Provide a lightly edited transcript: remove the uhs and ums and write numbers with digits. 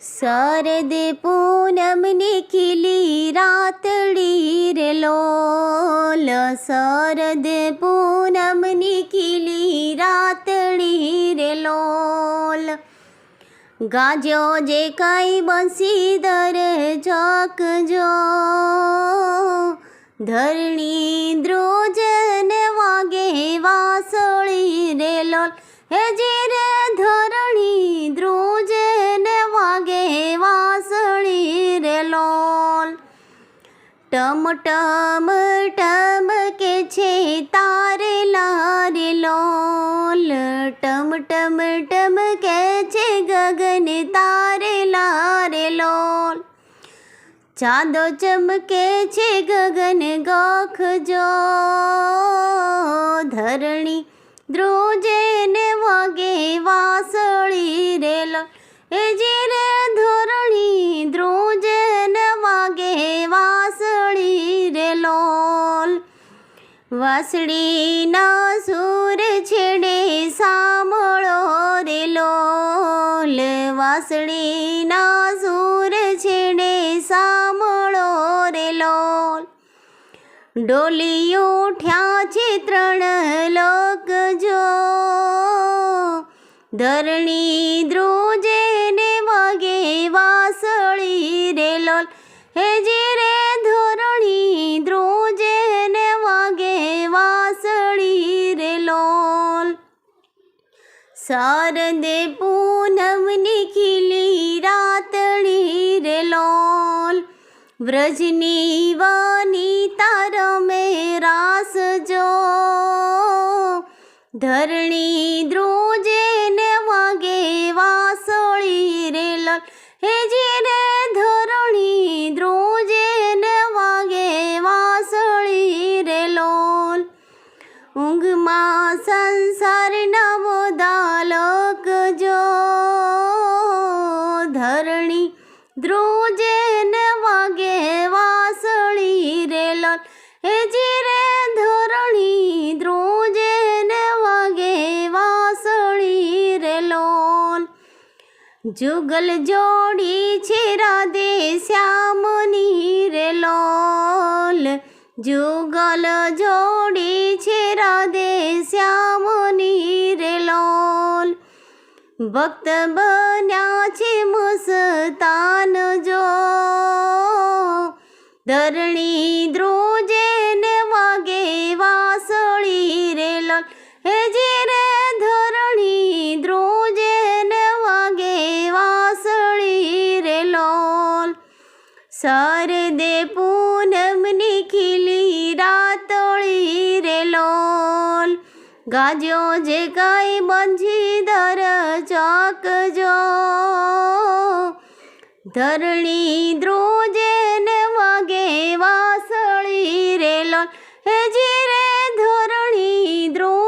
शरद पूनमनी खिली रातड़ी रे लोल। शरद पूनमनी खिली रातड़ी रे लोल। गाजो जे काई बंसीधर चकजो। धरणी द्रोजन वागे वासળી रे लोल। हे जी रे धरणी द्रोजन वागे वासળી रे लोल। टम टम टम के छे तारे लारे लोल। टम टम टम के छे गगन तारे लारे लोल। चांदो चमके छे गगन गखजो। धरणी द्रोजेन वागे वासળી रे लोल। हे जी रे धरणी द्रोजेन वागे वासળી रे लोल। वासળી ना सूर छेड़े सामळो रे लोल। वासળી ना सूर छेड़े सामळो रे लोल। डोली उठ्या छे त्रण लोक जो। धरणी द्रोजेन वागे वासળી रे लोल। हे जी रे धरणी द्रोजेन वागे वासળી रे लोल। शरद पूनमनी खिली रातड़ी रे लोल। व्रजनी वनिता रमे रास जो। धरणी द्रोजेन वागे वासળી रे लोल। हे जी रे धरणी द्रोजेन वागे वासળી रे लोल। ઊંઘમાં સંસાર નવો દાલક જો। ધરણી દ્રોજેન વાગે વાસળી રે લોલ। હે જી રે ધરણી દ્રોજેન વાગે વાસળી રે લોલ। जुगल जोड़ी छे राधे श्यामनी रे लोल। जुगल जोड़ी छे राधे श्यामनी रे लोल। भक्त बन्या छे मस्तान जो। धरणी द्रोजेन वागे वासળી रे लोल। हे जी रे धरणी द्रोजेन वागे वासળી रे लोल। शरदे पूनमनी खिली रातળી रे लोल। गाजो जे काई बंशीधर चकजो। धरणी द्रोजेन वागे वासળી रे लोल। हे जी रे धरणी द्रो